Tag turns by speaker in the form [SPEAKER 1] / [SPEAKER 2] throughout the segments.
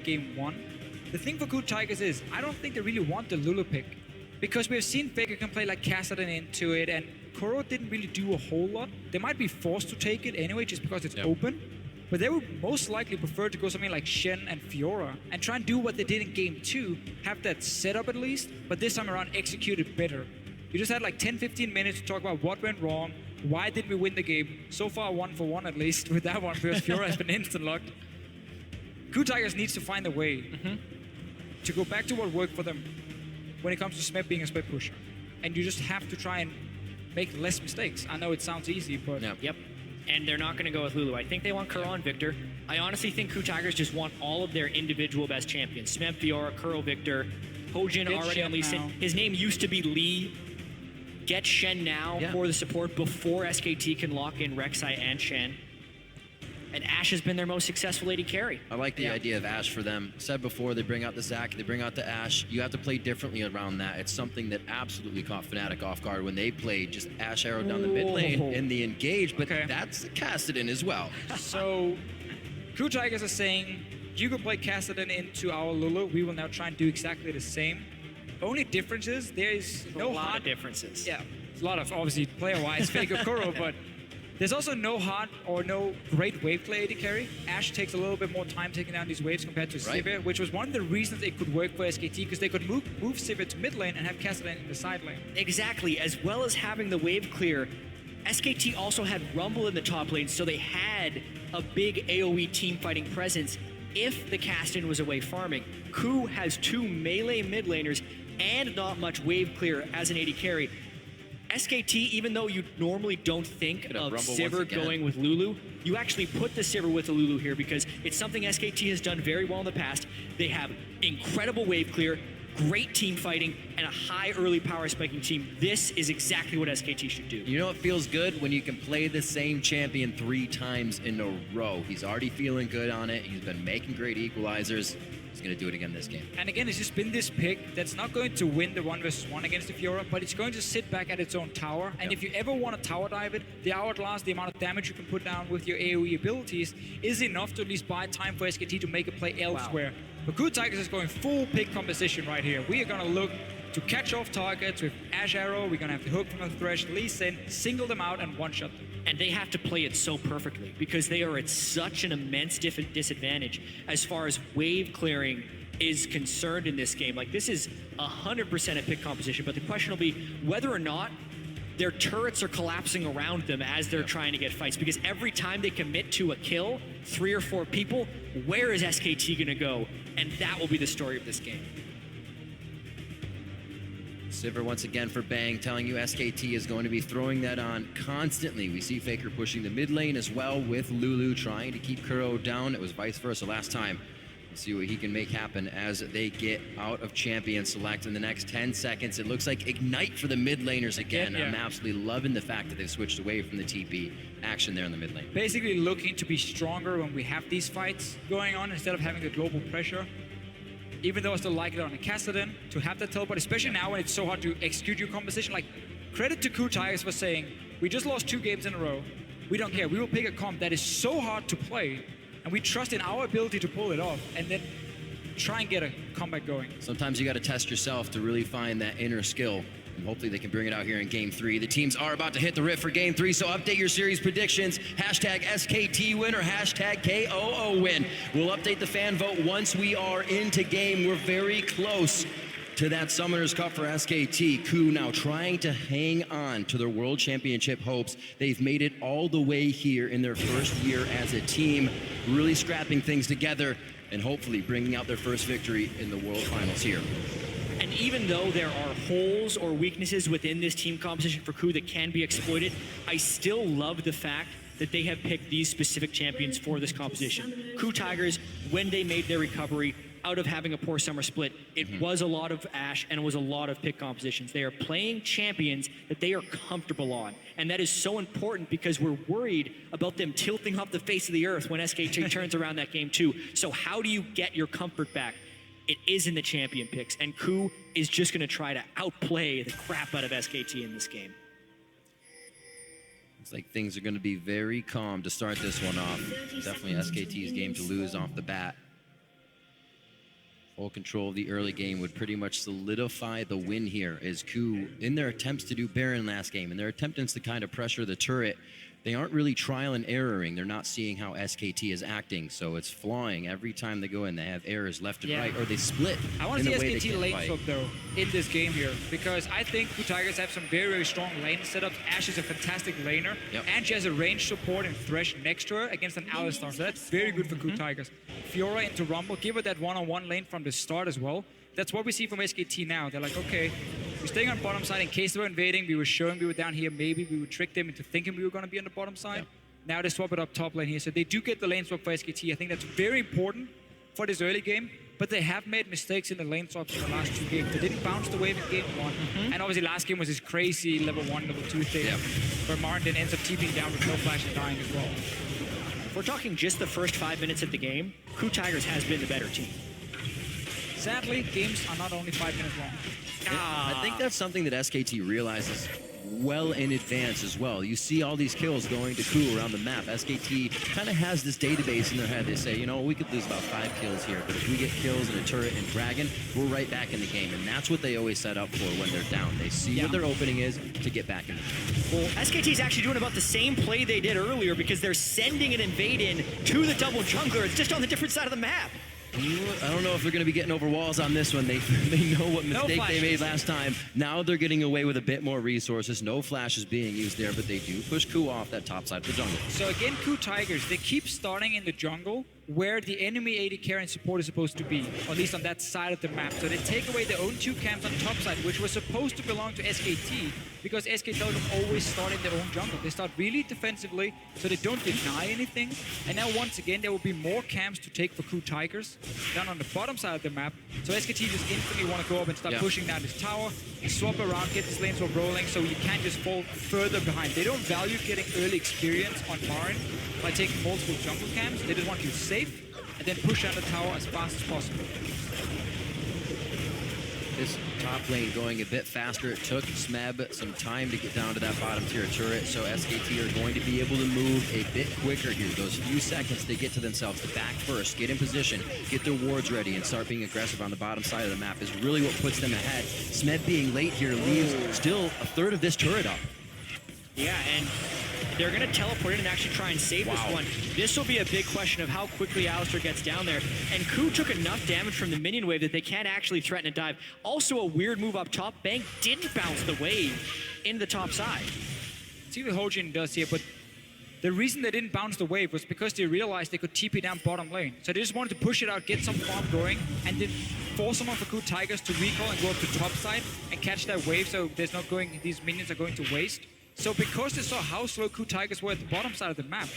[SPEAKER 1] game 1. The thing for KOO Tigers is, I don't think they really want the Lulu pick. Because we've seen Faker can play like Kassadin into it, and Kuro didn't really do a whole lot. They might be forced to take it anyway, just because it's open. But they would most likely prefer to go something like Shen and Fiora, and try and do what they did in game 2, have that setup at least, but this time around execute it better. You just had like 10-15 minutes to talk about what went wrong, why did we win the game. So far 1 for 1 at least with that one, because Fiora has been instant locked. KOO Tigers needs to find a way to go back to what worked for them when it comes to Smeb being a split pusher. And you just have to try and make less mistakes. I know it sounds easy, but...
[SPEAKER 2] Yep. And they're not going to go with Lulu. I think they want Kuro and Victor. I honestly think KOO Tigers just want all of their individual best champions. Smeb, Fiora, Kuro, Victor. Hojin already on Lee Sin. His name used to be Lee. Get Shen now for the support before SKT can lock in Rek'Sai and Shen. And Ashe has been their most successful AD carry.
[SPEAKER 3] I like the idea of Ashe for them. Said before, they bring out the Zac, they bring out the Ashe. You have to play differently around that. It's something that absolutely caught Fnatic off guard when they played just Ashe arrow down the mid lane in the engage, but that's Kassadin as well.
[SPEAKER 1] So, KOO Tigers are saying, you could play Kassadin into our Lulu. We will now try and do exactly the same. Only difference is there is no
[SPEAKER 2] lot of differences.
[SPEAKER 1] Yeah, there's a lot of, obviously, player-wise, Faker Kuro, but there's also no hard or no great wave play AD carry. Ashe takes a little bit more time taking down these waves compared to Siivr, which was one of the reasons it could work for SKT, because they could move Siivr to mid lane and have Kassadin in the side lane.
[SPEAKER 2] Exactly, as well as having the wave clear, SKT also had Rumble in the top lane, so they had a big AoE team fighting presence if the Kassadin was away farming. KOO has 2 melee mid laners and not much wave clear as an AD carry. SKT, even though you normally don't think of Siivr going with Lulu, you actually put the Siivr with the Lulu here because it's something SKT has done very well in the past. They have incredible wave clear, great team fighting, and a high early power spiking team. This is exactly what SKT should do.
[SPEAKER 3] You know it feels good when you can play the same champion 3 times in a row. He's already feeling good on it. He's been making great equalizers. He's going to do it again this game.
[SPEAKER 1] And again, it's just been this pick that's not going to win the 1v1 against the Fiora, but it's going to sit back at its own tower. And if you ever want to tower dive it, the hourglass, the amount of damage you can put down with your AoE abilities is enough to at least buy time for SKT to make a play elsewhere. But KOO Tigers is going full pick composition right here. We are going to look to catch off targets with Ashe Arrow. We're going to have the hook from the Thresh, Lee Sin, single them out and one-shot them.
[SPEAKER 2] And they have to play it so perfectly because they are at such an immense disadvantage as far as wave clearing is concerned in this game. Like, this is 100% a pick composition, but the question will be whether or not their turrets are collapsing around them as they're trying to get fights, because every time they commit to a kill, 3 or 4 people, where is SKT gonna go? And that will be the story of this game.
[SPEAKER 3] Siivr once again for Bang, telling you SKT is going to be throwing that on constantly. We see Faker pushing the mid lane as well with Lulu trying to keep Kuro down. It was vice versa last time. We'll see what he can make happen as they get out of champion select in the next 10 seconds. It looks like Ignite for the mid laners again. I'm absolutely loving the fact that they've switched away from the TP action there in the mid lane.
[SPEAKER 1] Basically looking to be stronger when we have these fights going on instead of having the global pressure. Even though I still like it on a Kassadin to have that teleport, especially now when it's so hard to execute your composition. Like, credit to KOO Tigers for saying, we just lost 2 games in a row. We don't care. We will pick a comp that is so hard to play, and we trust in our ability to pull it off, and then try and get a comeback going.
[SPEAKER 3] Sometimes you got to test yourself to really find that inner skill. And hopefully they can bring it out here in Game 3. The teams are about to hit the rift for Game 3, so update your series predictions. Hashtag SKT win or hashtag KOO win. We'll update the fan vote once we are into game. We're very close to that Summoners Cup for SKT. KOO now trying to hang on to their World Championship hopes. They've made it all the way here in their first year as a team, really scrapping things together and hopefully bringing out their first victory in the World Finals here.
[SPEAKER 2] And even though there are holes or weaknesses within this team composition for KOO that can be exploited, I still love the fact that they have picked these specific champions for this composition. KOO Tigers, when they made their recovery out of having a poor summer split, it was a lot of Ashe and it was a lot of pick compositions. They are playing champions that they are comfortable on. And that is so important because we're worried about them tilting off the face of the earth when SKT turns around that game too. So how do you get your comfort back? It is in the champion picks, and KOO is just going to try to outplay the crap out of SKT in this game.
[SPEAKER 3] Looks like things are going to be very calm to start this one off. Definitely SKT's game to lose off the bat. Full control of the early game would pretty much solidify the win here, as KOO, in their attempts to do Baron last game, and their attempts to kind of pressure the turret, they aren't really trial and erroring. They're not seeing how SKT is acting, so it's flawing every time they go in. They have errors left and right, or they split.
[SPEAKER 1] I want to see SKT lane swap though in this game here, because I think KOO Tigers have some very, very strong lane setups. Ashe is a fantastic laner, and she has a range support and Thresh next to her against an Alistar, so that's very good for KOO Tigers. Fiora into Rumble, give her that one-on-one lane from the start as well. That's what we see from SKT now. They're like, okay, we're staying on bottom side in case they were invading. We were showing we were down here. Maybe we would trick them into thinking we were going to be on the bottom side. Now they swap it up top lane here. So they do get the lane swap for SKT. I think that's very important for this early game. But they have made mistakes in the lane swaps in the last 2 games. They didn't bounce the wave in game 1. And obviously last game was this crazy level 1, level 2 thing. Where MaRin then ends up TPing down with no flash and dying as well.
[SPEAKER 2] If we're talking just the first 5 minutes of the game, KOO Tigers has been the better team.
[SPEAKER 1] Sadly, games are not only 5 minutes long.
[SPEAKER 3] I think that's something that SKT realizes well in advance as well. You see all these kills going to KOO around the map. SKT kind of has this database in their head. They say, you know, we could lose about 5 kills here, but if we get kills in a turret and dragon, we're right back in the game. And that's what they always set up for when they're down. They see what their opening is to get back in the game.
[SPEAKER 2] Well, SKT is actually doing about the same play they did earlier, because they're sending an invade in to the double jungler. It's just on the different side of the map.
[SPEAKER 3] I don't know if they're going to be getting over walls on this one. They know what mistake they made last time. Now they're getting away with a bit more resources. No flash is being used there, but they do push KOO off that top side of the jungle.
[SPEAKER 1] So again, KOO Tigers, they keep starting in the jungle where the enemy AD carry and support is supposed to be, or at least on that side of the map. So they take away their own 2 camps on top side, which was supposed to belong to SKT, because SK Telecom always start in their own jungle. They start really defensively, so they don't deny anything. And now once again, there will be more camps to take for KOO Tigers down on the bottom side of the map. So SKT just instantly want to go up and start pushing down this tower, and swap around, get this lane swap rolling, so you can't just fall further behind. They don't value getting early experience on MaRin by taking multiple jungle camps. They just want you safe and then push down the tower as fast as possible.
[SPEAKER 3] This top lane going a bit faster. It took Smeb some time to get down to that bottom tier turret, so SKT are going to be able to move a bit quicker here. Those few seconds they get to themselves to back first, get in position, get their wards ready, and start being aggressive on the bottom side of the map is really what puts them ahead. Smeb being late here leaves still a third of this turret up.
[SPEAKER 2] Yeah, and they're going to teleport in and actually try and save this one. This will be a big question of how quickly Alistar gets down there. And KOO took enough damage from the minion wave that they can't actually threaten a dive. Also a weird move up top. Bengi didn't bounce the wave in the top side.
[SPEAKER 1] See what Hojin does here, but the reason they didn't bounce the wave was because they realized they could TP down bottom lane. So they just wanted to push it out, get some farm going, and then force someone for KOO Tigers to recall and go up to top side and catch that wave, so there's not going, these minions are going to waste. So because they saw how slow KOO Tigers were at the bottom side of the map,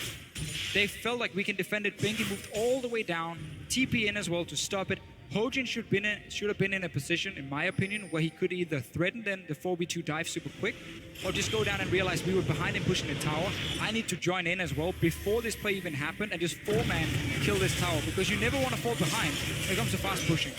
[SPEAKER 1] they felt like we can defend it. Bengi moved all the way down, TP in as well to stop it. Hojin should have been in a position, in my opinion, where he could either threaten then the 4v2 dive super quick, or just go down and realize we were behind him pushing the tower. I need to join in as well before this play even happened and just 4-man kill this tower, because you never want to fall behind when it comes to fast pushing.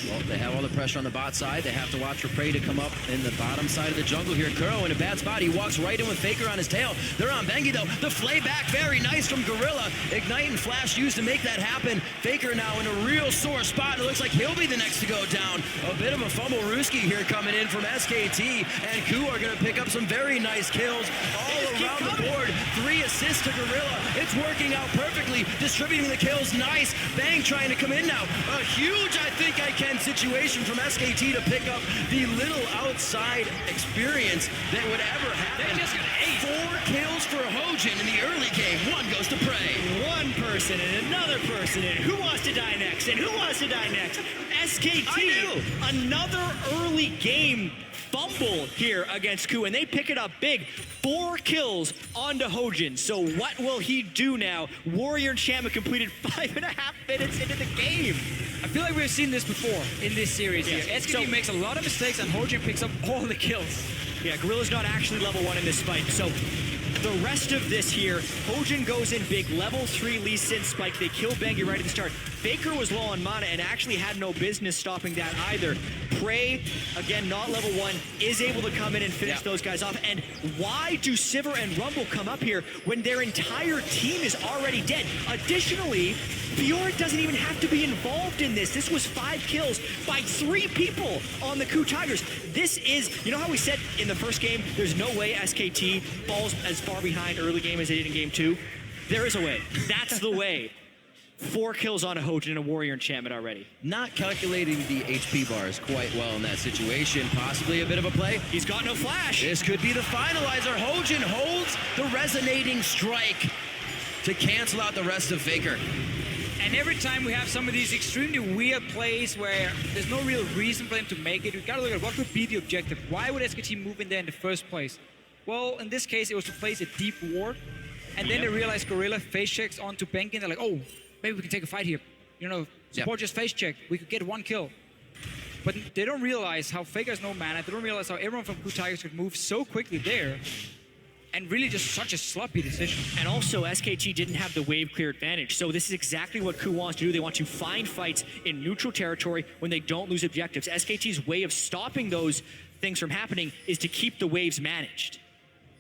[SPEAKER 3] Well, they have all the pressure on the bot side. They have to watch for prey to come up in the bottom side of the jungle here. Kuro in a bad spot. He walks right in with Faker on his tail. They're on Bengi, though. The flay back, very nice from Gorilla. Ignite and Flash used to make that happen. Faker now in a real sore spot. It looks like he'll be the next to go down. A bit of a fumble Ruski here coming in from SKT. And KOO are going to pick up some very nice kills all around the board. 3 assists to Gorilla. It's working out perfectly. Distributing the kills, nice. Bang trying to come in now. A huge, I think I can situation from SKT to pick up the little outside experience that would ever happen.
[SPEAKER 2] They just got
[SPEAKER 3] 4 kills for Hojin in the early game. 1 goes to prey.
[SPEAKER 2] One person and another person, and who wants to die next? And who wants to die next? SKT, another early game fumble here against KOO, and they pick it up big. 4 kills onto Hojin. So what will he do now? Warrior Enchantment completed 5.5 minutes into the game.
[SPEAKER 1] I feel like we've seen this before in this series here. SKT makes a lot of mistakes and Hojin picks up all the kills.
[SPEAKER 2] Yeah, Gorilla's not actually level 1 in this fight. So the rest of this here, Hojin goes in big, level 3 Lee Sin spike. They kill Bengi right at the start. Faker was low on mana and actually had no business stopping that either. Prey, again, not level 1, is able to come in and finish those guys off. And why do Siivr and Rumble come up here when their entire team is already dead? Additionally, Fjord doesn't even have to be involved in this. This was 5 kills by 3 people on the KOO Tigers. This is, you know how we said in the first game, there's no way SKT falls as far behind early game as they did in game 2? There is a way. That's the way. 4 kills on a Hojin and a Warrior enchantment already.
[SPEAKER 3] Not calculating the HP bars quite well in that situation. Possibly a bit of a play.
[SPEAKER 2] He's got no flash.
[SPEAKER 3] This could be the finalizer. Hojin holds the resonating strike to cancel out the rest of Faker.
[SPEAKER 1] And every time we have some of these extremely weird plays where there's no real reason for them to make it, we've got to look at what could be the objective. Why would SKT move in there in the first place? Well, in this case, it was to place a deep ward. And then they realized Gorilla face checks onto Bengi, and they're like, oh, maybe we can take a fight here. You know, support just face check. We could get 1 kill. But they don't realize how Faker has no mana. They don't realize how everyone from KOO Tigers could move so quickly there. And really just such a sloppy decision.
[SPEAKER 2] And also, SKT didn't have the wave clear advantage. So this is exactly what KOO wants to do. They want to find fights in neutral territory when they don't lose objectives. SKT's way of stopping those things from happening is to keep the waves managed.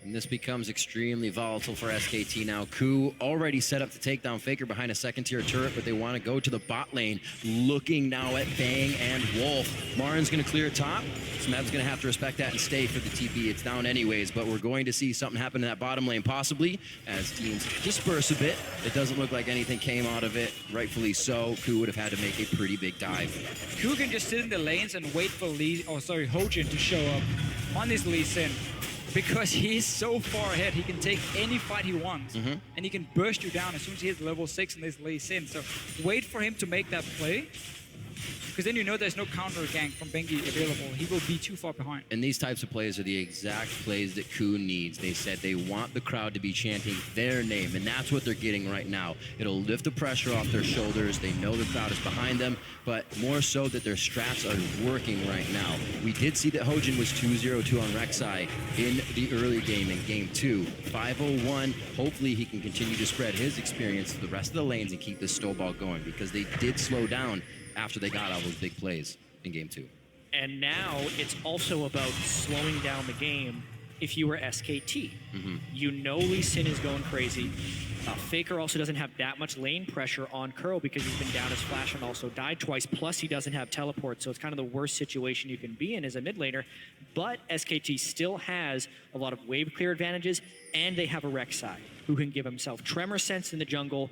[SPEAKER 3] And this becomes extremely volatile for SKT now. KOO already set up to take down Faker behind a second-tier turret, but they want to go to the bot lane, looking now at Bang and Wolf. MaRin's going to clear top. Smeb's going to have to respect that and stay for the TP. It's down anyways, but we're going to see something happen in that bottom lane, possibly, as teams disperse a bit. It doesn't look like anything came out of it, rightfully so. KOO would have had to make a pretty big dive.
[SPEAKER 1] KOO can just sit in the lanes and wait for Hojin to show up on this Lee Sin. Because he's so far ahead, he can take any fight he wants, and he can burst you down as soon as he hits level 6 in this Lee Sin. So wait for him to make that play, because then you know there's no counter gank from Bengi available. He will be too far behind.
[SPEAKER 3] And these types of plays are the exact plays that KOO needs. They said they want the crowd to be chanting their name, and that's what they're getting right now. It'll lift the pressure off their shoulders. They know the crowd is behind them, but more so that their strats are working right now. We did see that Hojin was 2-0-2 on Rek'Sai in the early game in game 2. 5-0-1. Hopefully he can continue to spread his experience to the rest of the lanes and keep this snowball going, because they did slow down after they got all those big plays in game 2.
[SPEAKER 2] And now it's also about slowing down the game if you were SKT. You know Lee Sin is going crazy. Faker also doesn't have that much lane pressure on Kuro because he's been down his flash and also died twice, plus he doesn't have teleport, so it's kind of the worst situation you can be in as a mid laner. But SKT still has a lot of wave clear advantages, and they have a Rek'Sai who can give himself tremor sense in the jungle,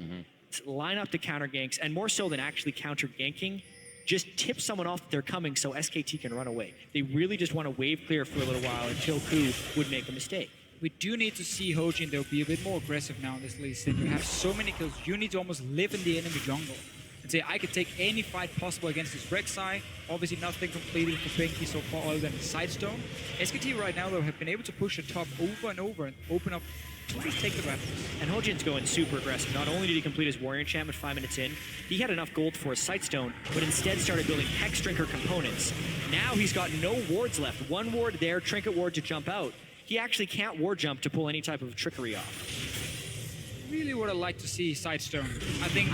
[SPEAKER 2] line up the counter ganks, and more so than actually counter ganking, just tip someone off that they're coming so SKT can run away. They really just want to wave clear for a little while until KOO would make a mistake.
[SPEAKER 1] We do need to see Hojin, though, be a bit more aggressive now in this Lee Sin. You have so many kills, you need to almost live in the enemy jungle and say, I could take any fight possible against this Rek'Sai. Obviously nothing completed for Bengi so far other than the Sidestone. SKT right now, though, have been able to push the top over and over and open up to just take the Raptors.
[SPEAKER 2] And Hojin's going super aggressive. Not only did he complete his Warrior enchantment 5 minutes in, he had enough gold for a Sightstone, but instead started building Hex Drinker components. Now he's got no wards left. 1 ward there, Trinket ward to jump out. He actually can't ward jump to pull any type of trickery off.
[SPEAKER 1] Really would have liked to see Sidestone. I think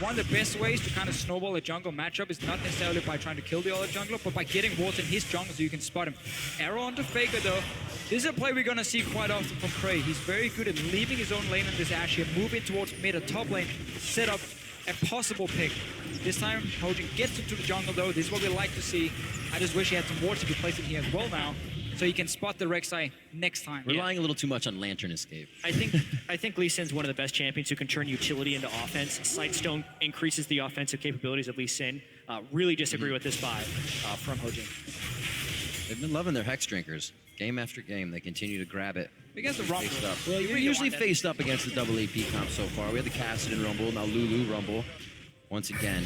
[SPEAKER 1] one of the best ways to kind of snowball a jungle matchup is not necessarily by trying to kill the other jungler, but by getting wards in his jungle so you can spot him. Arrow onto Faker, though. This is a play we're going to see quite often from Prey. He's very good at leaving his own lane in this Ashe here, moving towards mid or top lane, set up a possible pick. This time, Hojin gets into the jungle, though. This is what we like to see. I just wish he had some wards to be placed in here as well now, so he can spot the Rek'Sai next time.
[SPEAKER 3] Relying a little too much on Lantern Escape.
[SPEAKER 2] I think Lee Sin's one of the best champions who can turn utility into offense. Sightstone increases the offensive capabilities of Lee Sin. Really disagree with this buy from Hojin.
[SPEAKER 3] They've been loving their Hex Drinkers. Game after game, they continue to grab it.
[SPEAKER 1] Against the Rumble.
[SPEAKER 3] Well, we're usually faced up against the double AP comp so far. We had the Kassadin Rumble, now Lulu Rumble. Once again,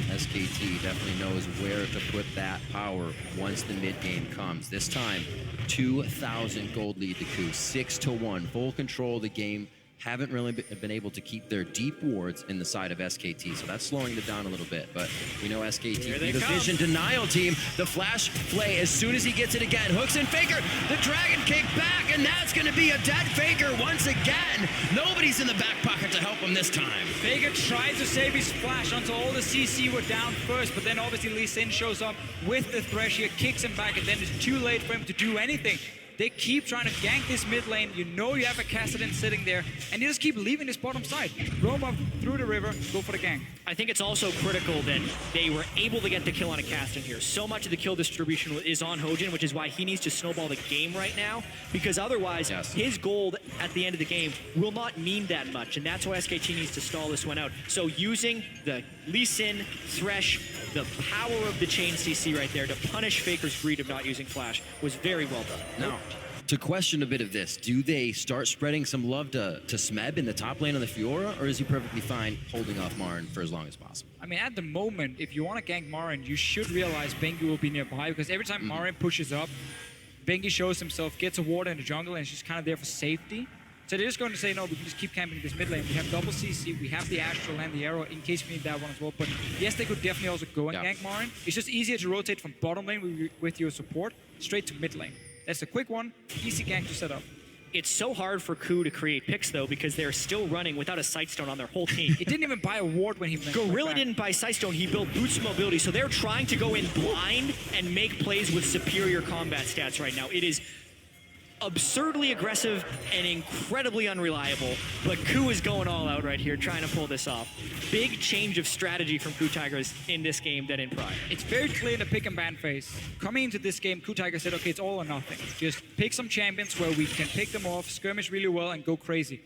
[SPEAKER 3] SKT definitely knows where to put that power once the mid-game comes. This time, 2,000 gold lead to KOO, 6-1, full control of the game haven't really been able to keep their deep wards in the side of SKT, so that's slowing them down a little bit. But we know SKT, the vision denial team, the flash play, as soon as he gets it again, hooks in Faker, the dragon kick back, and that's going to be a dead Faker once again. Nobody's in the back pocket to help him this time.
[SPEAKER 1] Faker tries to save his flash until all the CC were down first, but then obviously Lee Sin shows up with the Thresh here, kicks him back, and then it's too late for him to do anything. They keep trying to gank this mid lane. You know you have a Kassadin sitting there, and you just keep leaving this bottom side. Roam up through the river, go for the gank.
[SPEAKER 2] I think it's also critical that they were able to get the kill on a Kassadin here. So much of the kill distribution is on Hojin, which is why he needs to snowball the game right now, because otherwise his gold at the end of the game will not mean that much, and that's why SKT needs to stall this one out. So using the Lee Sin, Thresh, the power of the chain CC right there to punish Faker's greed of not using flash was very well done.
[SPEAKER 3] Now, to question a bit of this, do they start spreading some love to Smeb in the top lane on the Fiora, or is he perfectly fine holding off MaRin for as long as possible?
[SPEAKER 1] I mean, at the moment, if you want to gank MaRin, you should realize Bengi will be nearby, because every time MaRin pushes up, Bengi shows himself, gets a ward in the jungle, and she's kind of there for safety. So they're just going to say, no, we can just keep camping this mid lane. We have double CC, we have the Astral and the Arrow in case we need that one as well. But yes, they could definitely also go and gank MaRin. It's just easier to rotate from bottom lane with your support straight to mid lane. That's a quick one, easy gank to set up.
[SPEAKER 2] It's so hard for KOO to create picks, though, because they're still running without a Sightstone on their whole team.
[SPEAKER 1] He didn't even buy a ward when he went
[SPEAKER 2] Gorilla didn't buy Sightstone, he built Boots of Mobility, so they're trying to go in blind and make plays with superior combat stats right now. It is absurdly aggressive and incredibly unreliable, but KOO is going all out right here, trying to pull this off. Big change of strategy from KOO Tigers in this game than in prior.
[SPEAKER 1] It's very clear in the pick and ban phase. Coming into this game, KOO Tigers said, okay, it's all or nothing. Just pick some champions where we can pick them off, skirmish really well, and go crazy.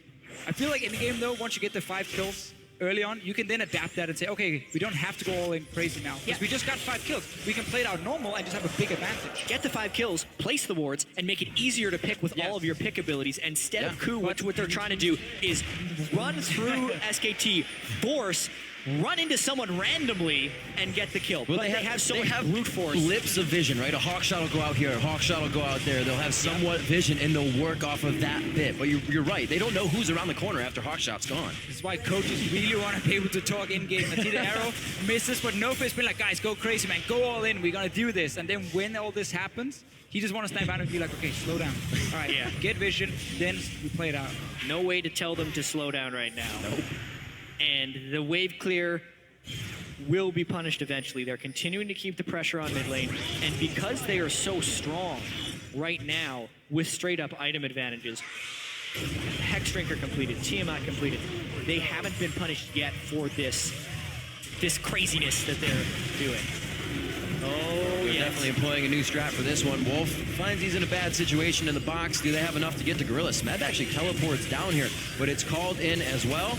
[SPEAKER 1] I feel like in the game, though, once you get the 5 kills early on, you can then adapt that and say, okay, we don't have to go all in crazy now. Because we just got 5 kills. We can play it out normal and just have a big advantage.
[SPEAKER 2] Get the 5 kills, place the wards, and make it easier to pick with all of your pick abilities. Instead of KOO, what they're trying to do is run through SKT, force, run into someone randomly, and get the kill.
[SPEAKER 3] Well,
[SPEAKER 2] but they have so much brute force.
[SPEAKER 3] Blips of vision, right? A hawk shot will go out here, a hawk shot will go out there. They'll have somewhat vision, and they'll work off of that bit. But you're right. They don't know who's around the corner after hawk shot's gone.
[SPEAKER 1] This is why coaches really want to be able to talk in-game. I see the arrow misses, but Nofa's been like, guys, go crazy, man. Go all in. We're going to do this. And then when all this happens, he just wants to stand back and be like, okay, slow down. All right, get vision, then we play it out.
[SPEAKER 2] No way to tell them to slow down right now.
[SPEAKER 3] Nope.
[SPEAKER 2] And the wave clear will be punished eventually. They're continuing to keep the pressure on mid lane, and because they are so strong right now with straight up item advantages, Hex Drinker completed, Tiamat completed, they haven't been punished yet for this craziness that they're doing. Oh,
[SPEAKER 3] They're definitely employing a new strat for this one. Wolf finds he's in a bad situation in the box. Do they have enough to get to Gorilla? Smeb actually teleports down here, but it's called in as well.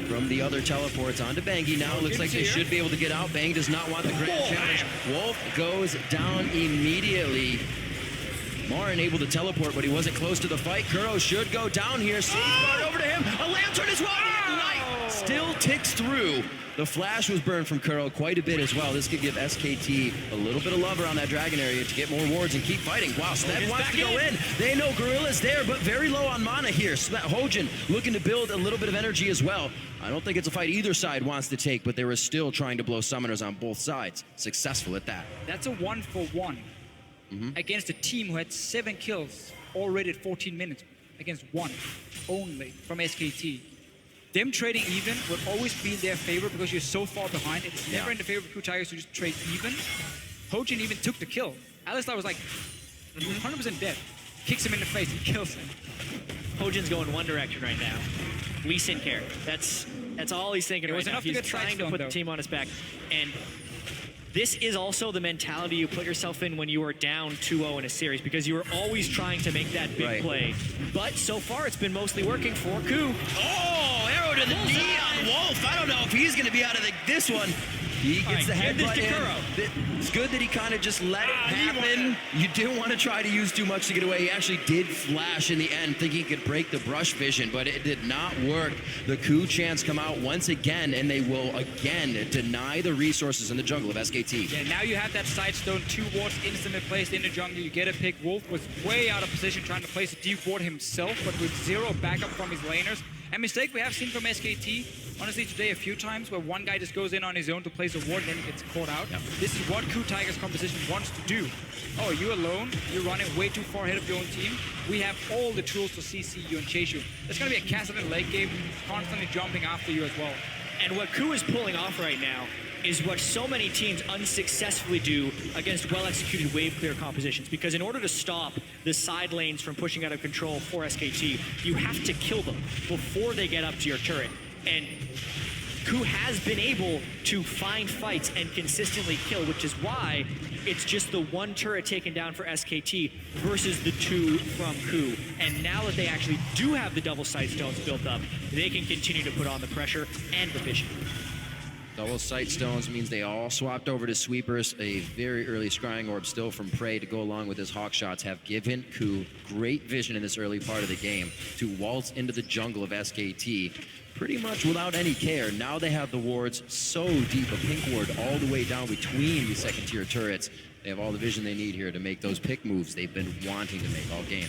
[SPEAKER 3] From the other teleports onto Bengi. Now it looks like they should be able to get out. Bang does not want the grand challenge. Wolf goes down immediately. MaRin able to teleport, but he wasn't close to the fight. Kuro should go down here. Siivr over to him. A lantern as well. Light still ticks through. The flash was burned from Kuro quite a bit as well. This could give SKT a little bit of love around that dragon area to get more wards and keep fighting. Wow, Smeb wants to go in. They know Gorilla's there, but very low on mana here. Hojin looking to build a little bit of energy as well. I don't think it's a fight either side wants to take, but they were still trying to blow summoners on both sides. Successful at that.
[SPEAKER 1] That's a 1-for-1 against a team who had 7 kills already at 14 minutes against 1 only from SKT. Them trading even would always be in their favor because you're so far behind. It's never in the favor of KOO Tigers to just trade even. Hojin even took the kill. Alistar was like 100% dead. Kicks him in the face and kills him.
[SPEAKER 2] Hojin's going one direction right now. Lee Sin care. That's all he's thinking right now. He's trying to put the team on his back. And this is also the mentality you put yourself in when you are down 2-0 in a series, because you are always trying to make that big play. But so far, it's been mostly working for KOO.
[SPEAKER 3] Oh, arrow to the knee on Wolf. I don't know if he's going to be out of this one. He gets the headbutt in. It's good that he kind of just let it happen. You didn't want to try to use too much to get away. He actually did flash in the end, thinking he could break the brush vision, but it did not work. The KOO chants come out once again, and they will again deny the resources in the jungle of SKT.
[SPEAKER 1] Yeah, now you have that side stone, 2 wards instantly placed in the jungle. You get a pick. Wolf was way out of position trying to place a deep ward himself, but with 0 backup from his laners. A mistake we have seen from SKT, honestly, today a few times, where one guy just goes in on his own to place a ward and then he gets caught out. Yep. This is what KOO Tigers composition wants to do. Oh, you alone, you're running way too far ahead of your own team. We have all the tools to CC you and chase you. There's going to be a Kassadin late game constantly jumping after you as well.
[SPEAKER 2] And what KOO is pulling off right now is what so many teams unsuccessfully do against well-executed wave clear compositions. Because in order to stop the side lanes from pushing out of control for SKT, you have to kill them before they get up to your turret. And KOO has been able to find fights and consistently kill, which is why it's just the one turret taken down for SKT versus the two from KOO. And now that they actually do have the double sight stones built up, they can continue to put on the pressure and the vision.
[SPEAKER 3] Double sight stones means they all swapped over to sweepers. A very early scrying orb still from Prey to go along with his hawk shots have given KOO great vision in this early part of the game to waltz into the jungle of SKT pretty much without any care. Now they have the wards so deep, a pink ward all the way down between the second tier turrets. They have all the vision they need here to make those pick moves they've been wanting to make all game.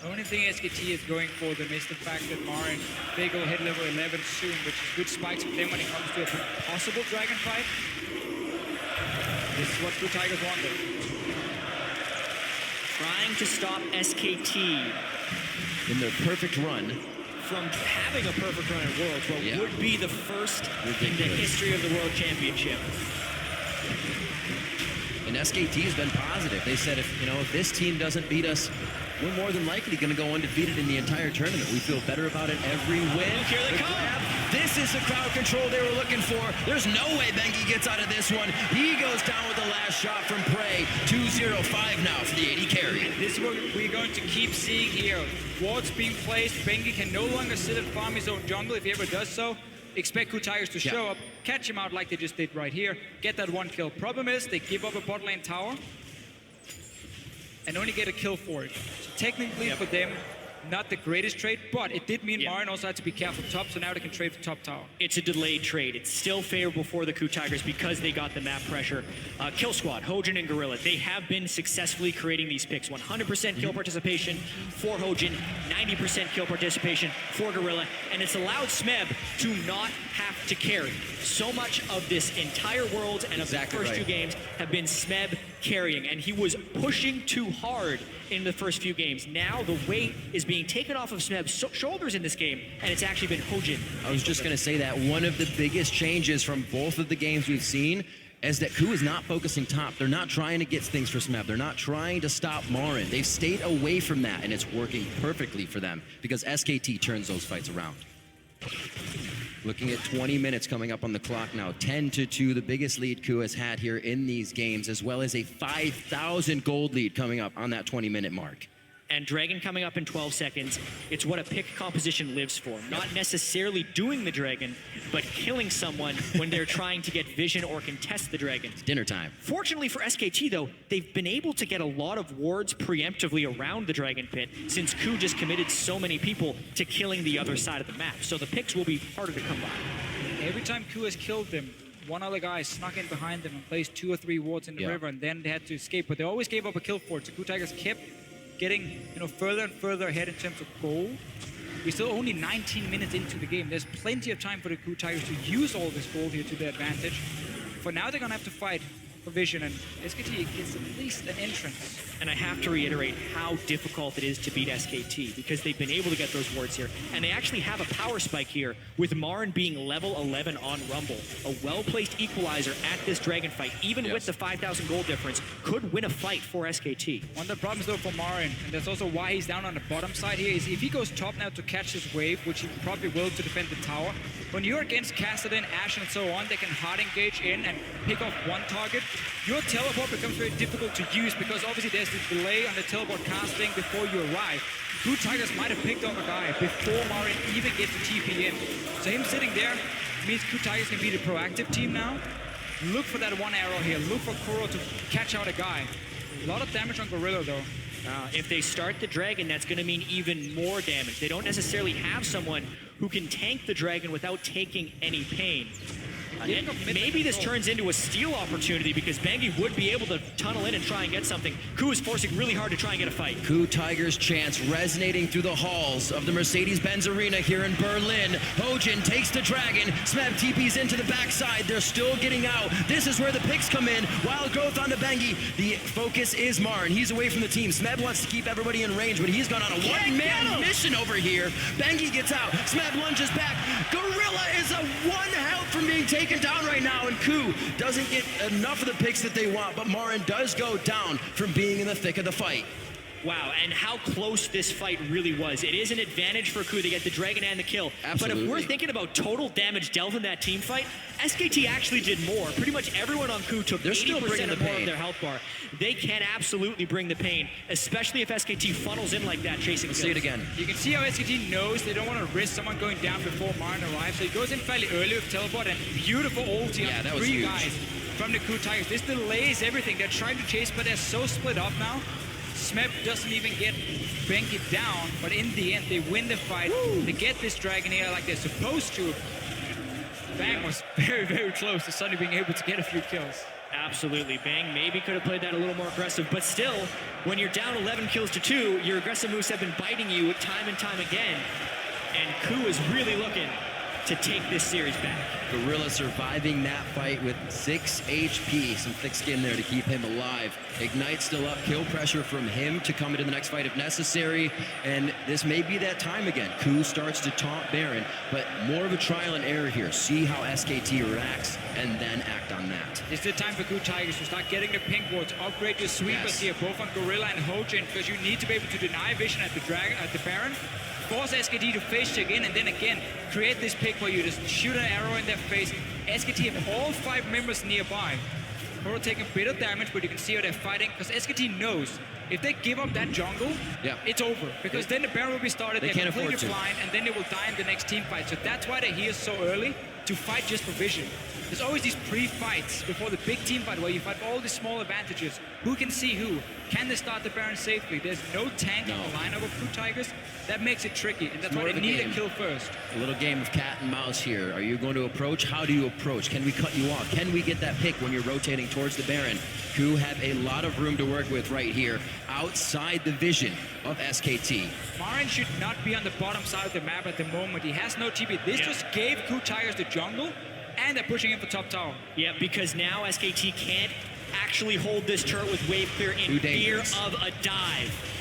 [SPEAKER 1] The only thing SKT is going for them is the fact that MaRin, they go hit level 11 soon, which is good spikes for them when it comes to a possible dragon fight. This is what KOO Tigers want them.
[SPEAKER 2] Trying to stop SKT
[SPEAKER 3] In their perfect run.
[SPEAKER 2] from having a perfect run at Worlds, what would be the first in the history of the World Championship.
[SPEAKER 3] And SKT has been positive. They said, if this team doesn't beat us, we're more than likely going to go undefeated in the entire tournament. We feel better about it every win.
[SPEAKER 2] Here they come.
[SPEAKER 3] This is the crowd control they were looking for. There's no way Bengi gets out of this one. He goes down with the last shot from Prey. 2-0-5 now for the AD carry.
[SPEAKER 1] This is what we're going to keep seeing here. Wards being placed. Bengi can no longer sit and farm his own jungle if he ever does so. Expect KOO Tigers to show up, catch him out like they just did right here, get that one kill. Problem is, they give up a bot lane tower and only get a kill for it. So technically for them, not the greatest trade, but it did mean MaRin also had to be careful top, so now they can trade for top tower.
[SPEAKER 2] It's a delayed trade. It's still favorable for the KOO Tigers because they got the map pressure. Kill Squad, Hojin and Gorilla, they have been successfully creating these picks. 100% kill participation for Hojin, 90% kill participation for Gorilla, and it's allowed Smeb to not have to carry. So much of this entire world and of the first two games have been Smeb carrying, and he was pushing too hard in the first few games. Now the weight is being taken off of Smeb's shoulders in this game, and it's actually been Hojin.
[SPEAKER 3] I was just going to say that one of the biggest changes from both of the games we've seen is that KOO is not focusing top. They're not trying to get things for Smeb. They're not trying to stop MaRin. They've stayed away from that, and it's working perfectly for them because SKT turns those fights around. Looking at 20 minutes coming up on the clock now. 10-2, the biggest lead KOO has had here in these games, as well as a 5,000 gold lead coming up on that 20-minute mark.
[SPEAKER 2] And Dragon coming up in 12 seconds. It's what a pick composition lives for. Not necessarily doing the Dragon, but killing someone when they're trying to get vision or contest the Dragon.
[SPEAKER 3] It's dinner time.
[SPEAKER 2] Fortunately for SKT, though, they've been able to get a lot of wards preemptively around the Dragon Pit since KOO just committed so many people to killing the other side of the map. So the picks will be harder to come by.
[SPEAKER 1] Every time KOO has killed them, one other guy snuck in behind them and placed 2 or 3 wards in the river, and then they had to escape. But they always gave up a kill for it. So KOO Tigers kept getting further and further ahead in terms of gold. We're still only 19 minutes into the game. There's plenty of time for the KOO Tigers to use all this gold here to their advantage. For now, they're gonna have to fight for vision, and SKT gets at least an entrance.
[SPEAKER 2] And I have to reiterate how difficult it is to beat SKT because they've been able to get those wards here. And they actually have a power spike here with MaRin being level 11 on Rumble. A well-placed equalizer at this Dragon fight, even with the 5,000 gold difference, could win a fight for SKT.
[SPEAKER 1] One of the problems though for MaRin, and that's also why he's down on the bottom side here, is if he goes top now to catch this wave, which he probably will to defend the tower, when you're against Kassadin, Ashe and so on, they can hard engage in and pick off one target. Your teleport becomes very difficult to use because obviously there's the delay on the teleport casting before you arrive. KOO Tigers might have picked up a guy before MaRin even gets the TP in. So him sitting there means KOO Tigers can be the proactive team now. Look for that one arrow here. Look for Kuro to catch out a guy. A lot of damage on Gorilla though.
[SPEAKER 2] If they start the Dragon, that's going to mean even more damage. They don't necessarily have someone who can tank the Dragon without taking any pain.
[SPEAKER 1] Giving up mid
[SPEAKER 2] Maybe this
[SPEAKER 1] control.
[SPEAKER 2] turns into a steal opportunity because Bengi would be able to tunnel in and try and get something. KOO is forcing really hard to try and get a fight.
[SPEAKER 3] KOO Tigers chants resonating through the halls of the Mercedes-Benz Arena here in Berlin. Hojin takes the Dragon. Smeb TP's into the backside. They're still getting out. This is where the picks come in. Wild growth on the Bengi. The focus is MaRin. He's away from the team. Smeb wants to keep everybody in range, but he's gone on a one-man mission over here. Bengi gets out. Smeb lunges back. Gorilla is a one health from being taken down right now, and KOO doesn't get enough of the picks that they want, but MaRin does go down from being in the thick of the fight.
[SPEAKER 2] Wow, and how close this fight really was. It is an advantage for KOO to get the Dragon and the kill.
[SPEAKER 3] Absolutely.
[SPEAKER 2] But if we're thinking about total damage dealt in that team fight, SKT actually did more. Pretty much everyone on KOO took 80% or more of their health bar. They can absolutely bring the pain, especially if SKT funnels in like that, chasing kills.
[SPEAKER 3] See it again.
[SPEAKER 1] You can see how SKT knows they don't want to risk someone going down before MaRin arrives, so he goes in fairly early with teleport and beautiful ulti on
[SPEAKER 3] that was
[SPEAKER 1] 3
[SPEAKER 3] huge.
[SPEAKER 1] guys from the KOO Tigers. This delays everything. They're trying to chase, but they're so split up now. Smeb doesn't even get Bengi down, but in the end, they win the fight. They get this Dragon here like they're supposed to. Bang was very, very close to suddenly being able to get a few kills.
[SPEAKER 2] Absolutely. Bang maybe could have played that a little more aggressive, but still, when you're down 11 kills to 2, your aggressive moves have been biting you time and time again, and KOO is really looking to take this series back.
[SPEAKER 3] Gorilla surviving that fight with 6 HP, some thick skin there to keep him alive. Ignite still up, kill pressure from him to come into the next fight if necessary, and this may be that time again. KOO starts to taunt Baron, but more of a trial and error here. See how SKT reacts and then act on that.
[SPEAKER 1] It's the time for KOO Tigers to start getting the pink wards, upgrade your sweepers here, both on Gorilla and Hojin, because you need to be able to deny vision at the Dragon, at the Baron, force SKT to face check in, and then again, create this pick where you just shoot an arrow in their face. SKT have all 5 members nearby. Kuro take a bit of damage, but you can see how they're fighting, because SKT knows if they give up that jungle, it's over. Because then the Baron will be started,
[SPEAKER 3] they can't
[SPEAKER 1] completely
[SPEAKER 3] afford to.
[SPEAKER 1] blind, and then they will die in the next team fight. So that's why they're here so early, to fight just for vision. There's always these pre-fights before the big team fight where you fight all these small advantages. Who can see who? Can they start the Baron safely? There's no tank in the lineup of KOO Tigers. That makes it tricky, and that's why they need a kill first.
[SPEAKER 3] A little game of cat and mouse here. Are you going to approach? How do you approach? Can we cut you off? Can we get that pick when you're rotating towards the Baron? KOO have a lot of room to work with right here, outside the vision of SKT.
[SPEAKER 1] MaRin should not be on the bottom side of the map at the moment. He has no TP. This just gave KOO Tigers the jungle, and they're pushing him for top tower.
[SPEAKER 2] Yeah, because now SKT can't actually hold this turret with wave clear in fear of a dive.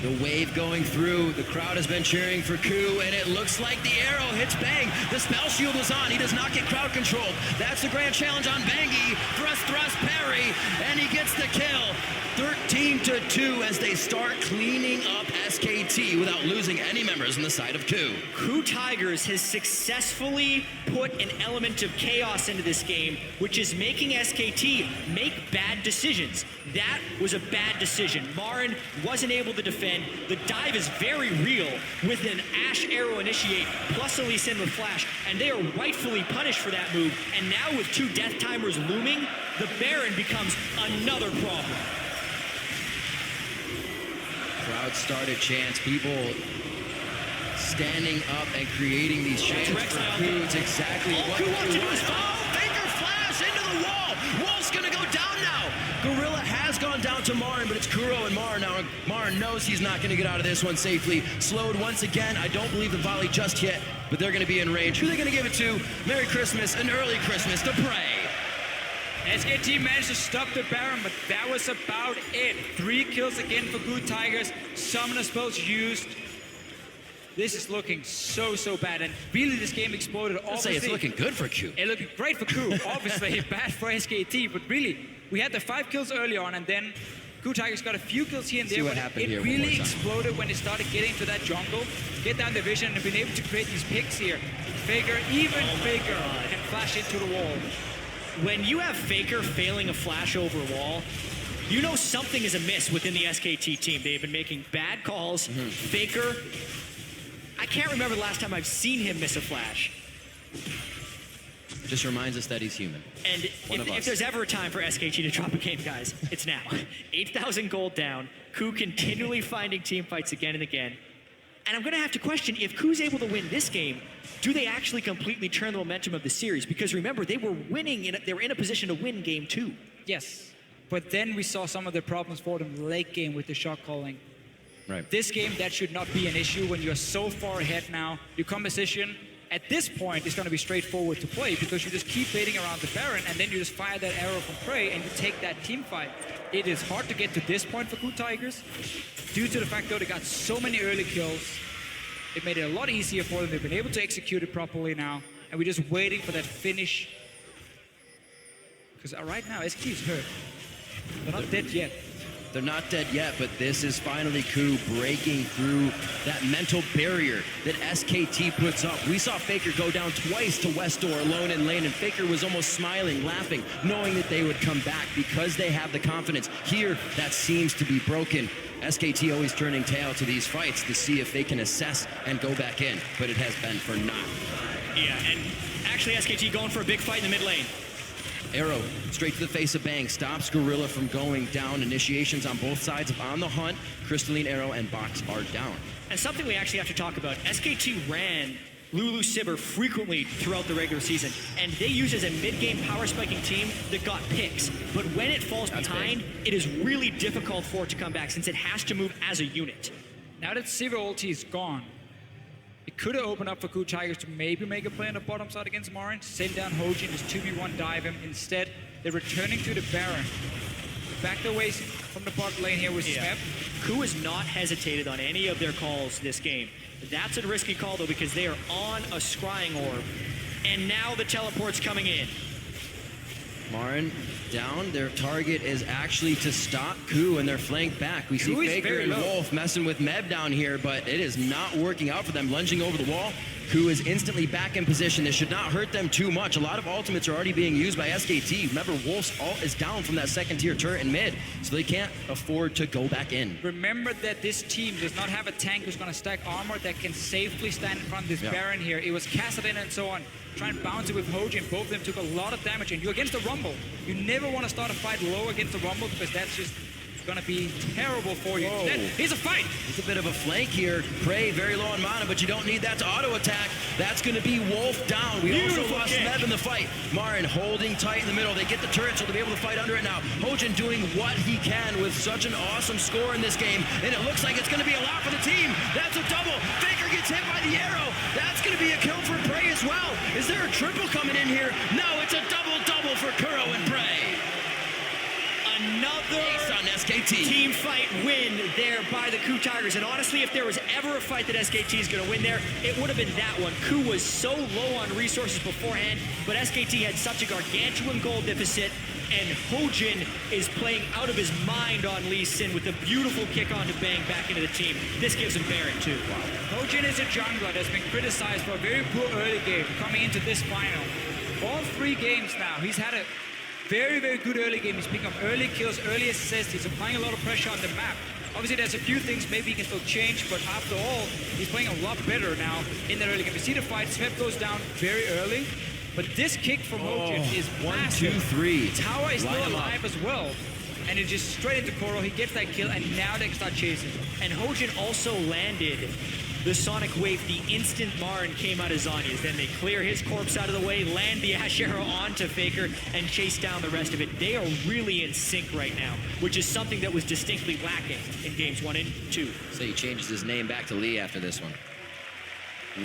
[SPEAKER 3] The wave going through. The crowd has been cheering for KOO, and it looks like the arrow hits Bang. The spell shield was on. He does not get crowd controlled. That's the grand challenge on Bengi. Thrust, parry, and he gets the kill. 13-2 as they start cleaning up SKT without losing any members on the side of KOO.
[SPEAKER 2] KOO Tigers has successfully put an element of chaos into this game, which is making SKT make bad decisions. That was a bad decision. MaRin wasn't able to defend. The dive is very real with an Ash Arrow initiate plus a Lee Sin with Flash, and they are rightfully punished for that move. And now with 2 death timers looming, the Baron becomes another problem.
[SPEAKER 3] Crowd started chants, people standing up and creating these chants for KOO. It's exactly what KOO wants to do. Finger flash into the wall. Wall's gonna go down now. Gorilla has gone down to MaRin, but it's Kuro and MaRin now. MaRin knows he's not gonna get out of this one safely. Slowed once again. I don't believe the volley just yet, but they're gonna be in range. Who are they gonna give it to? Merry Christmas, an early Christmas to Prey.
[SPEAKER 1] SKT managed to stop the Baron, but that was about it. 3 kills again for KOO Tigers. Summoner spells used. This is looking so bad, and really this game exploded.
[SPEAKER 3] I'll say it's looking good for KOO.
[SPEAKER 1] It looking great for KOO. Obviously bad for SKT, but really, we had the 5 kills early on, and then KOO Tigers got a few kills here and there. It really exploded when they started getting to that jungle, get down the vision, and been able to create these picks here. Faker, even Faker, can flash into the wall.
[SPEAKER 2] When you have Faker failing a flash over a wall, you know something is amiss within the SKT team. They've been making bad calls. Faker, I can't remember the last time I've seen him miss a flash.
[SPEAKER 3] Just reminds us that he's human.
[SPEAKER 2] And if there's ever a time for SKT to drop a game, guys, it's now. 8,000 gold down. KOO continually finding team fights again and again. And I'm going to have to question, if KOO's able to win this game, do they actually completely turn the momentum of the series? Because remember, they were winning, they were in a position to win game 2.
[SPEAKER 1] Yes, but then we saw some of the problems for them late game with the shot calling.
[SPEAKER 3] Right.
[SPEAKER 1] This game, that should not be an issue when you're so far ahead now. Your composition at this point is going to be straightforward to play because you just keep baiting around the Baron and then you just fire that arrow from Prey and you take that team fight. It is hard to get to this point for KOO Tigers due to the fact though they got so many early kills. It made it a lot easier for them. They've been able to execute it properly now and we're just waiting for that finish. Because right now, SKT is hurt. They're not dead yet.
[SPEAKER 3] They're not dead yet, but this is finally KOO breaking through that mental barrier that SKT puts up. We saw Faker go down twice to West Door alone in lane, and Faker was almost smiling, laughing, knowing that they would come back because they have the confidence. Here, that seems to be broken. SKT always turning tail to these fights to see if they can assess and go back in, but it has been for naught.
[SPEAKER 2] Yeah, and actually SKT going for a big fight in the mid lane.
[SPEAKER 3] Arrow straight to the face of Bang, stops Gorilla from going down. Initiations on both sides of On the Hunt. Crystalline Arrow and Box are down.
[SPEAKER 2] And something we actually have to talk about, SKT ran Lulu Siivr frequently throughout the regular season, and they used as a mid-game power spiking team that got picks. But when it falls behind, it is really difficult for it to come back since it has to move as a unit.
[SPEAKER 1] Now that Siivr ulti is gone, it could have opened up for KOO Tigers to maybe make a play on the bottom side against MaRin, send down Hojin, just 2v1 dive him. Instead, they're returning to the Baron. Back their ways from the bot lane here with Smeb.
[SPEAKER 2] KOO has not hesitated on any of their calls this game. That's a risky call though because they are on a scrying orb. And now the teleport's coming in.
[SPEAKER 3] MaRin down. Their target is actually to stop KOO and their flank back. We see Faker and Wolf messing with Meb down here, but it is not working out for them. Lunging over the wall. KOO is instantly back in position. This should not hurt them too much. A lot of ultimates are already being used by SKT. Remember, Wolf's ult is down from that second tier turret in mid, so they can't afford to go back in.
[SPEAKER 1] Remember that this team does not have a tank who's going to stack armor that can safely stand in front of this Baron here. It was Kassadin and so on. Try and bounce it with Hojin. Both of them took a lot of damage, and you're against the Rumble. You never want to start a fight low against the Rumble because that's just going to be terrible for you. Here's a fight.
[SPEAKER 3] It's a bit of a flank here. Prey very low on mana, but you don't need that to auto attack. That's going to be Wolf down. We also lost Smeb in the fight. MaRin holding tight in the middle. They get the turret, so they'll be able to fight under it now. Hojin doing what he can with such an awesome score in this game, and it looks like it's going to be a lot for the team. That's a double. Faker gets hit by the arrow. That's going to be a kill for Prey as well. Is there a triple coming in here? No, it's a double-double for Kuro and Prey.
[SPEAKER 2] Another team fight win there by the KOO Tigers. And honestly, if there was ever a fight that SKT is going to win there, it would have been that one. KOO was so low on resources beforehand, but SKT had such a gargantuan gold deficit, and Hojin is playing out of his mind on Lee Sin with a beautiful kick on to Bang back into the team. This gives him Baron too.
[SPEAKER 1] Wow. Hojin is a jungler that's been criticized for a very poor early game coming into this final. All 3 games now, he's had a very, very good early game. He's picking up early kills, early assists. He's applying a lot of pressure on the map. Obviously, there's a few things maybe he can still change, but after all, he's playing a lot better now in the early game. You see the fight, Smeb goes down very early, but this kick from Hojin is massive.
[SPEAKER 3] 1, 2, 3.
[SPEAKER 1] Tower is still alive as well. And it's just straight into Kuro. He gets that kill, and now they can start chasing.
[SPEAKER 2] And Hojin also landed the Sonic Wave the instant MaRin came out of Zhonya's. Then they clear his corpse out of the way, land the Ash Arrow onto Faker, and chase down the rest of it. They are really in sync right now, which is something that was distinctly lacking in games 1 and 2.
[SPEAKER 3] So he changes his name back to Lee after this one.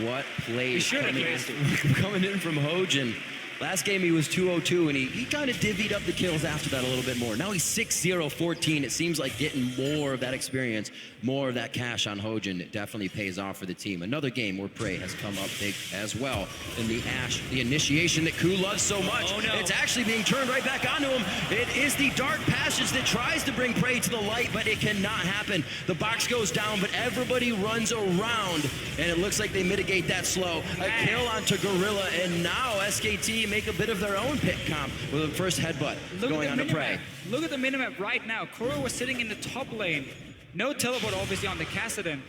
[SPEAKER 3] What plays coming in from Hojin. Last game he was 2-0-2, and he kind of divvied up the kills after that a little bit more. Now he's 6-0-14. It seems like getting more of that experience, more of that cash on Hojin. It definitely pays off for the team. Another game where Prey has come up big as well in the Ashe, the initiation that KOO loves so much.
[SPEAKER 2] Oh, no.
[SPEAKER 3] It's actually being turned right back onto him. It is the Dark Passage that tries to bring Prey to the light, but it cannot happen. The box goes down, but everybody runs around, and it looks like they mitigate that slow. A kill onto Gorilla, and now SKT make a bit of their own pick comp with the first headbutt going on to Prey.
[SPEAKER 1] Look at the minimap right now. Kuro was sitting in the top lane. No teleport obviously on the Kassadin.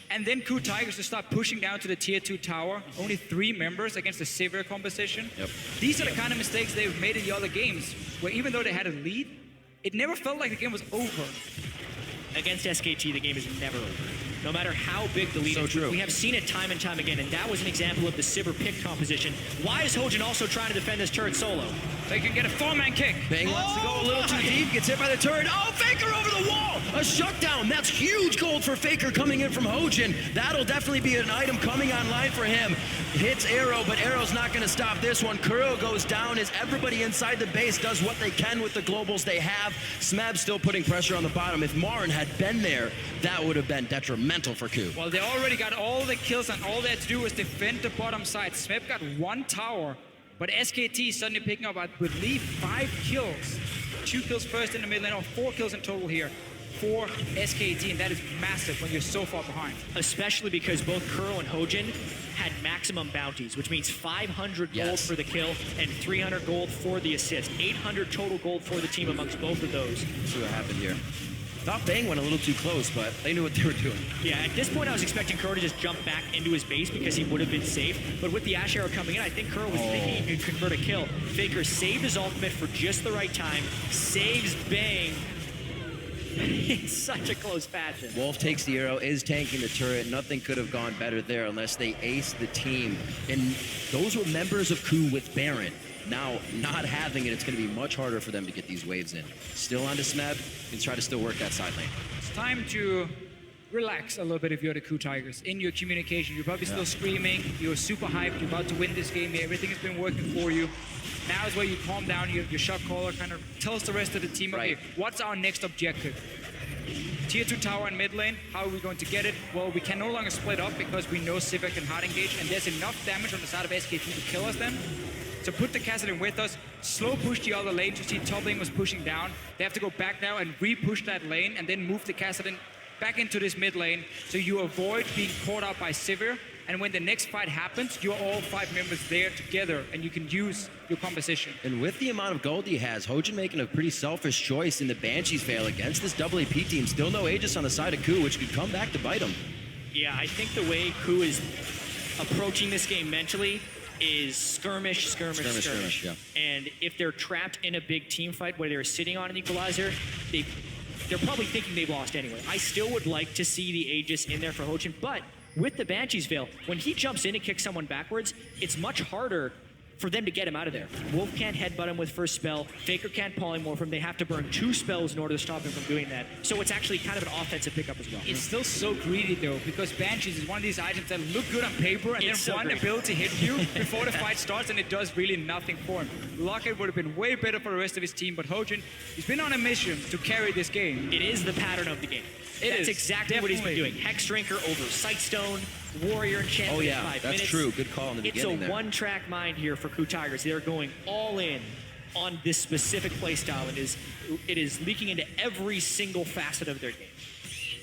[SPEAKER 1] And then KOO Tigers to start pushing down to the tier 2 tower. Only 3 members against the Siivr composition. These are the kind of mistakes they've made in the other games, where even though they had a lead, it never felt like the game was over.
[SPEAKER 2] Against SKT, the game is never over. no matter how big the lead
[SPEAKER 3] So
[SPEAKER 2] is.
[SPEAKER 3] true.
[SPEAKER 2] We have seen it time and time again, and that was an example of the Siivr pick composition. Why is Hojin also trying to defend this turret solo?
[SPEAKER 1] They can get a 4-man kick.
[SPEAKER 3] Bang wants to go a little too deep, gets hit by the turret. Oh, Faker over the wall! A shutdown. That's huge gold for Faker coming in from Hojin. That'll definitely be an item coming online for him. Hits Arrow, but Arrow's not going to stop this one. Kuro goes down as everybody inside the base does what they can with the globals they have. Smeb still putting pressure on the bottom. If MaRin had been there, that would have been detrimental for KOO.
[SPEAKER 1] Well, they already got all the kills, and all they had to do was defend the bottom side. Smeb got 1 tower, but SKT suddenly picking up, I believe, 5 kills. 2 kills first in the mid lane, or 4 kills in total here for SKT, and that is massive when you're so far behind.
[SPEAKER 2] Especially because both Kuro and Hojin had maximum bounties, which means 500 gold for the kill and 300 gold for the assist. 800 total gold for the team amongst both of those.
[SPEAKER 3] Let's see what happened here. Thought Bang went a little too close, but they knew what they were doing.
[SPEAKER 2] Yeah, at this point I was expecting Kuro to just jump back into his base because he would have been safe. But with the Ash Arrow coming in, I think Kuro was thinking he could convert a kill. Faker saved his ultimate for just the right time, saves Bang in such a close fashion.
[SPEAKER 3] Wolf takes the arrow, is tanking the turret. Nothing could have gone better there unless they aced the team. And those were members of KOO with Baron. Now, not having it, it's going to be much harder for them to get these waves in. Still onto Smeb, and try to still work that side lane.
[SPEAKER 1] It's time to relax a little bit if you're the KOO Tigers. In your communication, you're probably still screaming, you're super hyped, you're about to win this game, everything has been working for you. Now is where you calm down, your shot caller kind of tells the rest of the team, okay, what's our next objective? Tier 2 tower and mid lane, how are we going to get it? Well, we can no longer split up because we know Siivr can hard engage, and there's enough damage on the side of SKT to kill us then. So put the Kassadin with us, slow push the other lane to see top lane was pushing down. They have to go back now and re-push that lane and then move the Kassadin back into this mid lane so you avoid being caught out by Siivr. And when the next fight happens, you're all 5 members there together and you can use your composition.
[SPEAKER 3] And with the amount of gold he has, Hojin making a pretty selfish choice in the Banshees veil against this double AP team. Still no Aegis on the side of KOO, which could come back to bite him.
[SPEAKER 2] Yeah, I think the way KOO is approaching this game mentally is skirmish.
[SPEAKER 3] Yeah.
[SPEAKER 2] And if they're trapped in a big team fight where they're sitting on an equalizer, they're probably thinking they've lost anyway. I still would like to see the Aegis in there for Hojin, but with the Banshee's Veil, when he jumps in and kicks someone backwards, it's much harder for them to get him out of there. Wolf can't headbutt him with first spell. Faker can't polymorph him. They have to burn 2 spells in order to stop him from doing that. So it's actually kind of an offensive pickup as well.
[SPEAKER 1] It's still so greedy though, because Banshees is one of these items that look good on paper and
[SPEAKER 2] It's
[SPEAKER 1] then
[SPEAKER 2] so
[SPEAKER 1] one
[SPEAKER 2] great.
[SPEAKER 1] ability hit you before the fight starts and it does really nothing for him. Lockett would have been way better for the rest of his team, but Hojin, he's been on a mission to carry this game.
[SPEAKER 2] It is the pattern of the game. That's exactly what he's been doing. Hexdrinker over Sightstone, Warrior enchantment
[SPEAKER 3] Oh yeah,
[SPEAKER 2] in 5
[SPEAKER 3] that's
[SPEAKER 2] minutes.
[SPEAKER 3] true. Good call in the
[SPEAKER 2] It's
[SPEAKER 3] beginning
[SPEAKER 2] a
[SPEAKER 3] there.
[SPEAKER 2] one-track mind here for KOO Tigers. They're going all in on this specific playstyle, and it is leaking into every single facet of their game.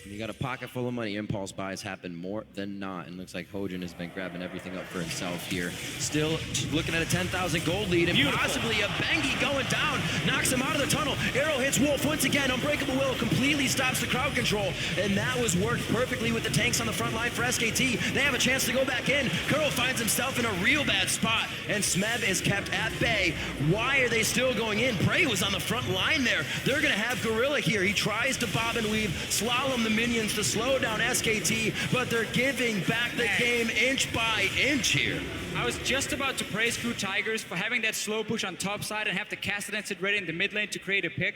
[SPEAKER 3] You got a pocket full of money. Impulse buys happen more than not. And looks like Hojin has been grabbing everything up for himself here. Still looking at a 10,000 gold lead and possibly a Bengi going down. Knocks him out of the tunnel. Arrow hits Wolf once again. Unbreakable Will completely stops the crowd control. And that was worked perfectly with the tanks on the front line for SKT. They have a chance to go back in. Kuro finds himself in a real bad spot. And Smeb is kept at bay. Why are they still going in? Prey was on the front line there. They're going to have Gorilla here. He tries to bob and weave, slalom the minions to slow down SKT, but they're giving back the game inch by inch here.
[SPEAKER 1] I was just about to praise KOO Tigers for having that slow push on top side and have the Kassadin sit ready in the mid lane to create a pick,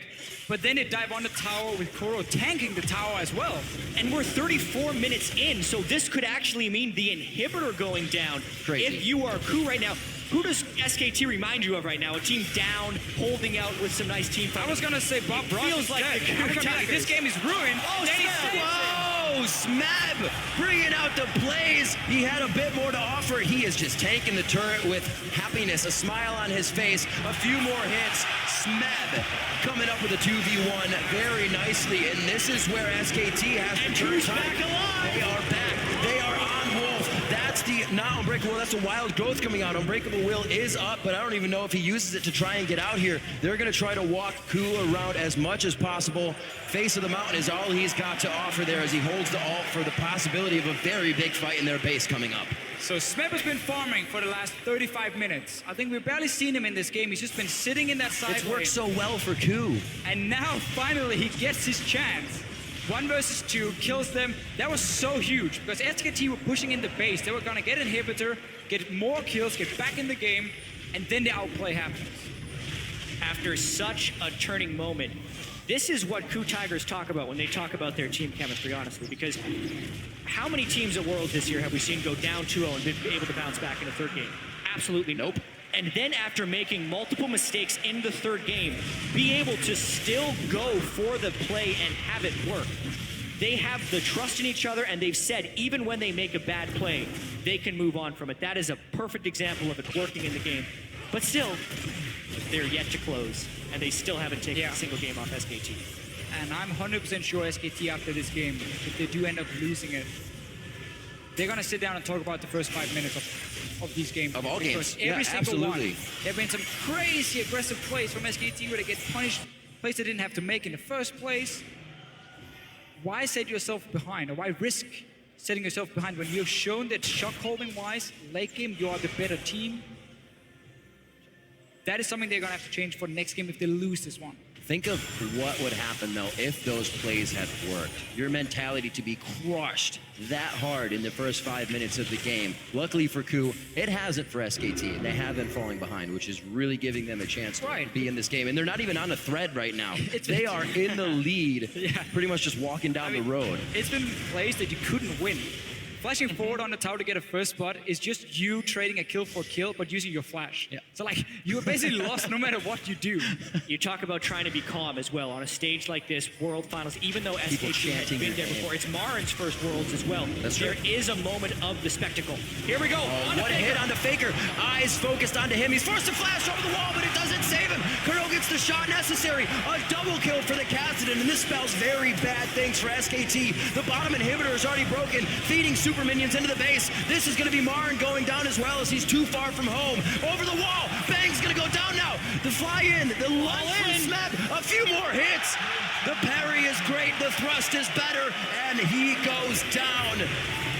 [SPEAKER 1] but then they dive on the tower with Kuro tanking the tower as well.
[SPEAKER 2] And we're 34 minutes in, so this could actually mean the inhibitor going down.
[SPEAKER 3] Crazy.
[SPEAKER 2] If you are KOO right now, who does SKT remind you of right now? A team down, holding out with some nice team fighting.
[SPEAKER 1] I was gonna say Bob Ross
[SPEAKER 2] Feels
[SPEAKER 1] is
[SPEAKER 2] like
[SPEAKER 1] dead.
[SPEAKER 2] the
[SPEAKER 1] I was gonna be like,
[SPEAKER 2] Tigers.
[SPEAKER 1] this game is ruined.
[SPEAKER 2] Oh,
[SPEAKER 1] Then he
[SPEAKER 2] Smeb.
[SPEAKER 1] saves it.
[SPEAKER 3] Whoa, Smeb bringing out the plays. He had a bit more to offer. He is just tanking the turret with happiness, a smile on his face, a few more hits. Smeb coming up with a 2v1 very nicely, and this is where SKT has
[SPEAKER 2] And
[SPEAKER 3] to turn
[SPEAKER 2] KOO's
[SPEAKER 3] time.
[SPEAKER 2] back alive.
[SPEAKER 3] They are back. They are on Wolf. That's the not Unbreakable. That's a wild growth coming out. Unbreakable Will is up, but I don't even know if he uses it to try and get out here. They're going to try to walk KOO around as much as possible. Face of the mountain is all he's got to offer there as he holds the ult for the possibility of a very big fight in their base coming up.
[SPEAKER 1] So Smeb has been farming for the last 35 minutes. I think we've barely seen him in this game. He's just been sitting in that side
[SPEAKER 3] It's worked
[SPEAKER 1] lane.
[SPEAKER 3] so well for KOO.
[SPEAKER 1] And now finally he gets his chance. 1 versus 2, kills them. That was so huge because SKT were pushing in the base. They were gonna get inhibitor, get more kills, get back in the game, and then the outplay happens.
[SPEAKER 2] After such a turning moment, this is what KOO Tigers talk about when they talk about their team chemistry, honestly, because how many teams at Worlds this year have we seen go down 2-0 and been able to bounce back in the third game? Absolutely nope. And then after making multiple mistakes in the third game, be able to still go for the play and have it work. They have the trust in each other, and they've said even when they make a bad play, they can move on from it. That is a perfect example of it working in the game. But still, they're yet to close, and they still haven't taken a single game off SKT.
[SPEAKER 1] And I'm 100% sure SKT after this game, if they do end up losing it, they're gonna sit down and talk about the first 5 minutes of these games.
[SPEAKER 3] Of all
[SPEAKER 1] because
[SPEAKER 3] games,
[SPEAKER 1] every single
[SPEAKER 3] absolutely.
[SPEAKER 1] one, there have been some crazy aggressive plays from SKT where they get punished, plays they didn't have to make in the first place. Why set yourself behind, or why risk setting yourself behind when you've shown that shot holding wise, late game, you are the better team? That is something they're gonna have to change for the next game if they lose this one.
[SPEAKER 3] Think of what would happen, though, if those plays had worked. Your mentality to be crushed that hard in the first 5 minutes of the game. Luckily for KOO, it hasn't for SKT, and they have been falling behind, which is really giving them a chance to be in this game. And they're not even on a thread right now. They are in the lead, pretty much just walking down the road.
[SPEAKER 1] It's been plays that you couldn't win. Flashing forward on the tower to get a first spot is just you trading a kill for kill, but using your flash. So like, you're basically lost no matter what you do.
[SPEAKER 2] You talk about trying to be calm as well on a stage like this, World Finals, even though SKT has been there before. It's MaRin's first Worlds as well. There is a moment of the spectacle. Here we go.
[SPEAKER 3] What a hit on the Faker. Eyes focused onto him. He's forced to flash over the wall, but it doesn't save him. Kuro gets the shot necessary. A double kill for the Kassadin, and this spells very bad things for SKT. The bottom inhibitor is already broken, feeding super minions into the base. This is going to be MaRin going down as well as he's too far from home. Over the wall. Bang's going to go down now. The fly in. The lunge from Smeb. A few more hits. The parry is great. The thrust is better. And he goes down.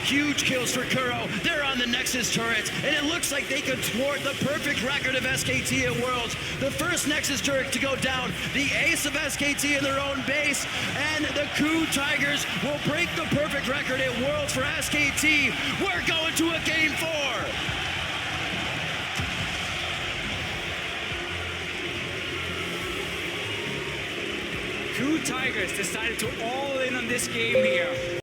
[SPEAKER 3] Huge kills for Kuro. They're on the Nexus turret, and it looks like they could thwart the perfect record of SKT at Worlds. The first Nexus turret to go down, the ace of SKT in their own base, and the KOO Tigers will break the perfect record at Worlds for SKT. We're going to a Game 4.
[SPEAKER 1] KOO Tigers decided to all in on this game here.